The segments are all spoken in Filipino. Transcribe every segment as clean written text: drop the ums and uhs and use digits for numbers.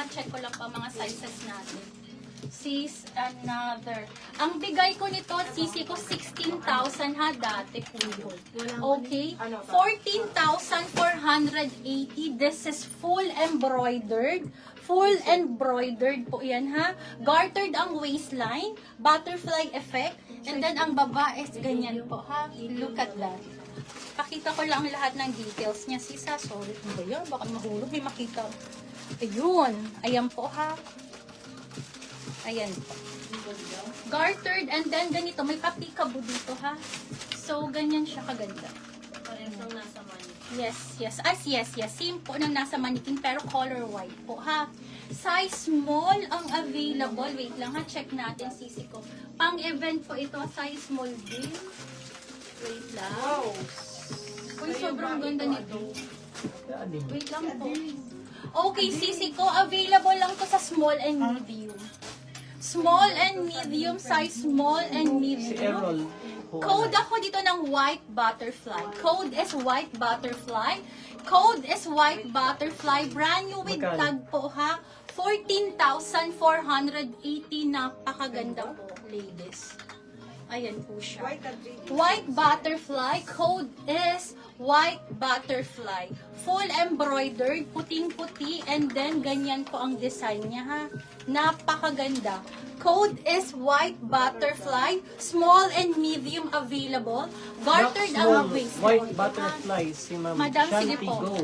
Check ko lang pa mga sizes natin. Sis, another. Ang bigay ko nito, sisi ko 16,000 ha, dati po yun. Okay? 14,480. This is full embroidered. Full embroidered po yan ha. Gartered ang waistline. Butterfly effect. And then ang baba is ganyan po ha. Look at that. Pakita ko lang lahat ng details niya. Sisa, sorry. Ano ba yan? Baka mahulog. May makita. Ayun. Ayan po ha. Ayan po. Gartered and then ganito. May papikabo dito ha. So, ganyan siya kaganda. Parehong nasa mannequin. Yes, yes. Yes. Same po ng nasa mannequin pero color white po ha. Size small ang available. Wait lang ha. Check natin sisi ko. Pang event po ito. Size small din. Wait lang. Wow! Uy, sobrang ganda nito. Wait lang po. Okay, sisi ko, available lang to sa small and medium. Small and medium, size small and Si Errol. medium. Code ako dito ng white butterfly. Code is white butterfly. Code is white butterfly. Brand new with tag po ha. 14,480. Napakaganda po, ladies. Ayan po siya. White butterfly. Code is white butterfly. Full embroidered, puting-puti, and then ganyan po ang design niya ha. Napakaganda. Code is white butterfly. Small and medium available. Gartered ang waist. White butterfly, si Ma'am Madam, sige Shanti po. Go.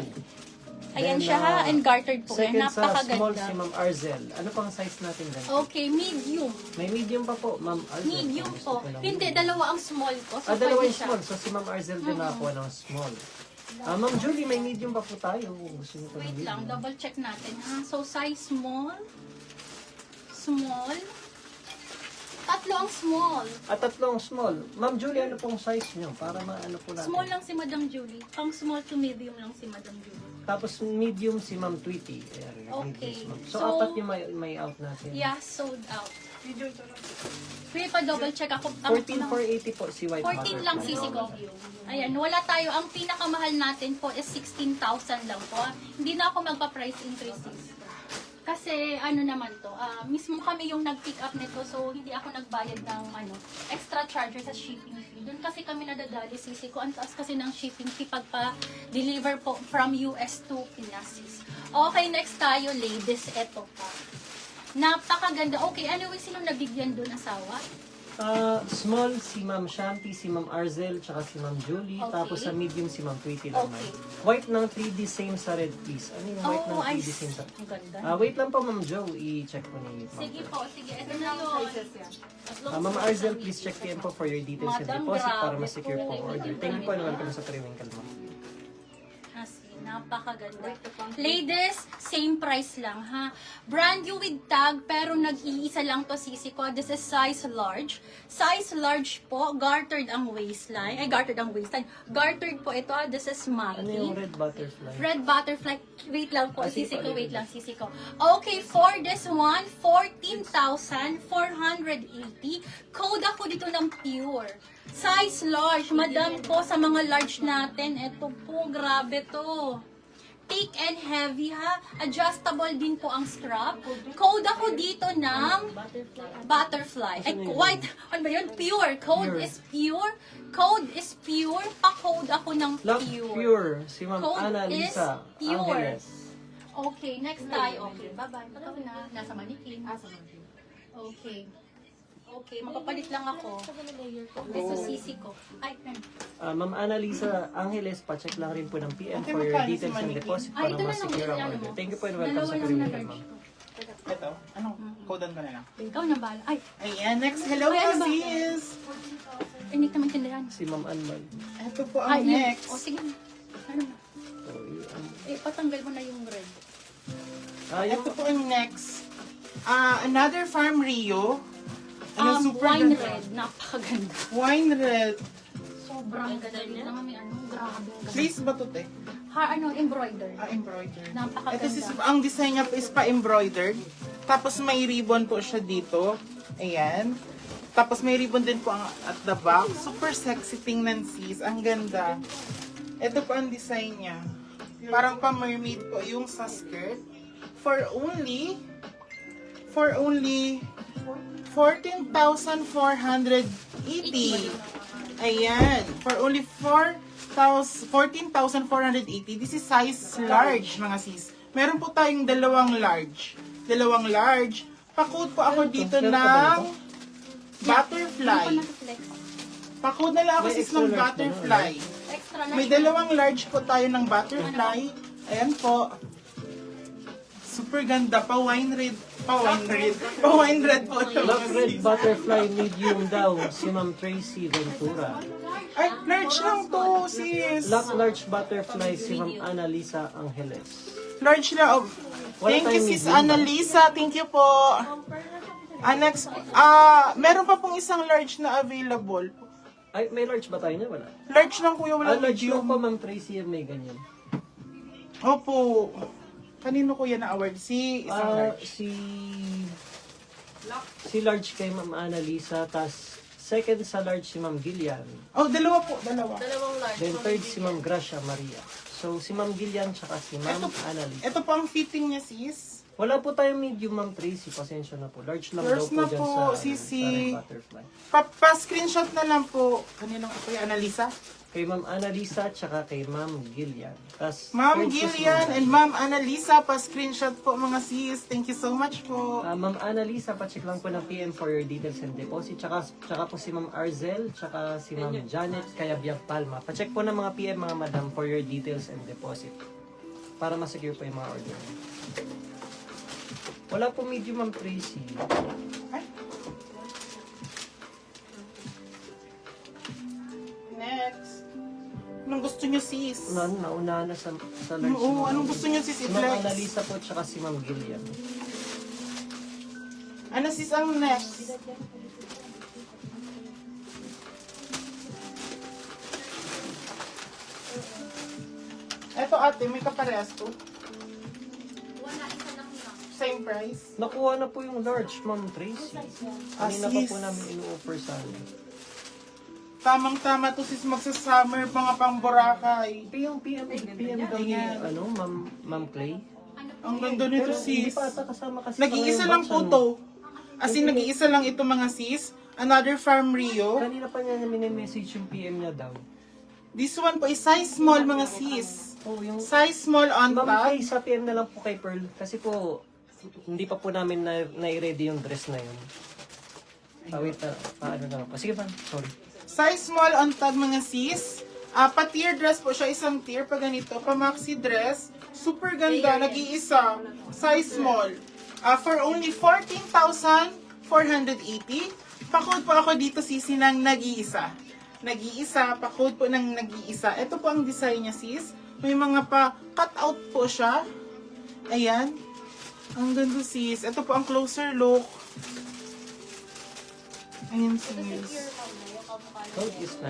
Ayan Then, siya ha, and gartered po. Second sa small, Napakaganda. si Ma'am Arzel. Ano pang size natin dyan? Okay, medium. May medium pa po, Ma'am Arzel. Medium Gusto po. ko lang. Hindi, dalawa ang small ko. So, Dalawa pwede yung siya. small. So, si Ma'am Arzel din nakakuha ng small. Ma'am Julie, may medium pa po tayo. Gusto niyo pa ng Wait medium? lang, double check natin ha. So, size small. Small. Tatlo ang small. At tatlong small. Ma'am Julie, ano pong size niyo? Para maano po natin. Small lang si Madam Julie. Pang small to medium lang si Madam Julie. Tapos medium si Ma'am Tweety. Ayan, Okay. medium, Ma'am. So, So, apat yung may out natin. Yeah, sold out. Wait pa double check ako. 14,480 po si White 14 lang Butterfly. sisi ko. Ayan, wala tayo. Ang pinakamahal natin po is 16,000 lang po. Hindi na ako magpa-price increases. Kasi ano naman to, mismo kami yung nag-pick up nito, so hindi ako nagbayad ng extra charges sa shipping fee. Doon kasi kami nadadali sisi ko. Ang taas kasi ng shipping fee pagpa-deliver po from US to Pinas. Okay, next tayo ladies. Eto pa. Napakaganda. Okay, anyway, sino nabigyan doon asawa? Small si Ma'am Shanti, si Ma'am Arzel, tsaka si Ma'am Julie. Okay. Tapos sa medium si Ma'am Tweety naman. Okay. White ng 3D same sa red, please. Ano yung white ng 3D same sa... Ang ganda. Wait lang po, Ma'am Jo. I-check po ni Ma'am. Sige po, sige. Ito na yun. Ma'am Arzel, please check the info for your details and Madam, deposit para grabe ma-secure po. po order. Thank you po naman kami sa Periwinkle, Ma'am. Napakaganda. Ladies, same price lang ha. Brand new with tag pero nag-iisa lang to sisi ko. This is size large. Size large po, gartered ang waistline. Ay, gartered ang waistline. Gartered po ito. This is Ano yung Maggie. red butterfly? Red butterfly. Wait lang po, Sige sisi po, ko. sige. Wait lang, sisi ko. Okay, for this one, 14,480. Code ako dito ng pure. Size large. Madam po, sa mga large natin, ito po, grabe to. Thick and heavy ha. Adjustable din po ang strap. Code ako dito ng butterfly. Ay, white. Ano ba yun? Pure. Code Pure. is pure. Code is pure. Pa-code ako ng Love pure. Pure. Si Ma'am Code Ana is Lisa pure. Angeles. Okay, next tayo. Okay, bye-bye. Ikaw na. Nasa manikin. Okay. Okay, mapapalit lang ako. Okay, so sisi ko. Ay, Ma'am Ana Lisa Angeles, pa-check lang rin po ng PM for your details and deposit Ay, para ito na lang ma-secure ang yung order. mo. Thank you po and welcome Dalawa sa lang Periwinkle, na Ma'am. Ito? Anong? Kodan ko na lang. ikaw na bala. Ay, Ayan, next. Hello Ay, ano po, ba? sis. hindi ka maintindihan. Si Ma'am Anmal. Ito po Ay, ang yun. next. O, sige na. Ano na? So, Patanggal mo na yung red. Ito po ang next. Another Farm Rio. Wine red. Napakaganda. Wine red. Sobrang ganda niya. May grabe. Please ba ito, te? Embroidered. Embroidered. Napakaganda. Ito ang design niya is pa-embroidered. Tapos may ribbon po siya dito. Ayan. Tapos may ribbon din po ang at the back. Super sexy tingnan sis. Ang ganda. Ito po ang design niya. Parang pa-mermaid po yung sa skirt. For only 14,480. Ayan. For only 14,480. This is size large, mga sis. Meron po tayong dalawang large. Pa-code po ako dito ng butterfly. Pa-code na lang ako May sis extra ng large butterfly. Extra large. May dalawang large po tayo ng butterfly. Ayan po. Super ganda. Pa-wine red po ito. Black red butterfly medium daw, si Ma'am Tracy Ventura. Ay, large lang to, sis. Black large butterfly, si Ma'am Annalisa Angeles. Large lang. Oh. Wala Thank you, tayong sis medium. Annalisa. Thank you po. Next, meron pa pong isang large na available. Ay, may large ba tayo niya? Wala. Large lang kuya, wala Large lang medium. po, Ma'am Tracy, may ganyan. Opo. Kanino kuya na award? Si isang large. Si large kay Ma'am Annalisa, tas second sa large si Ma'am Gillian. Oh, dalawa po, dalawa. Dalawang large. Then third si Ma'am Gracia Maria. So si Ma'am Gillian tsaka si Ma'am Annalisa. Ito po ang fitting niya, sis. Wala po tayong medium, Ma'am Tracy. Pasensya na po. Large lang Large daw po na dyan po, sa, sisi. sa red butterfly. Pa-screenshot na lang po. Kanino ko kuya, Annalisa? Kay Ma'am Annalisa tsaka kay Ma'am Gillian. Tas, Ma'am third po si Gillian and Ma'am Annalisa, pa-screenshot po mga sis. Thank you so much po. Ma'am Annalisa, pacheck lang po ng PM for your details and deposit. Tsaka po si Ma'am Arzel, tsaka si Ma'am Janet Cayabyab Palma. Pacheck po ng mga PM mga madam for your details and deposit. Para masecure po yung mga order. Wala po medium, Ma'am Tracy. Ay. Next. Anong gusto niyo, sis? Nauna na sa large. Oo, anong gusto niyo, sis? Si Ma'am I-flex. Annalisa po, tsaka si Ma'am Gillian. Ano, sis, ang next? Eto, ate, may kaparehas to. Wala, isa lang lang. Same price. Nakuha na po yung large, Ma'am Tracy. Kanina pa sis. po namin ino-offer sa amin. Tamang-tama to, sis, magsa-summer, mga pang-Boracay. PM daw ni, Ma'am Clay. Ang ganda nito, Pero hindi sis. pa ata kasama kasi Nag-iisa sa lang box, po ano. to. As in, nag-iisa lang ito, mga sis. Another Farm Rio. Kanina pa niya message yung PM niya daw. This one po is size small, mga sis. Oh, yung Size small on Ma'am top. Clay, sa PM na lang po kay Pearl. Kasi po, hindi pa po namin na-ready yung dress na yun. Wait, paano na lang po. Sige pa, sorry. Size small on top, mga sis. Pa-tier dress po siya, isang tier pa ganito. Pa-maxi dress. Super ganda, nag-iisa. Size small. For only 14,480. Pa-code po ako dito, sisi, ng nag-iisa. Nag-iisa, pa-code po ng nag-iisa. Ito po ang design niya, sis. May mga pa-cut-out po siya. Ayan. Ang ganda, sis. Ito po ang closer look. Ayan, sis. Code is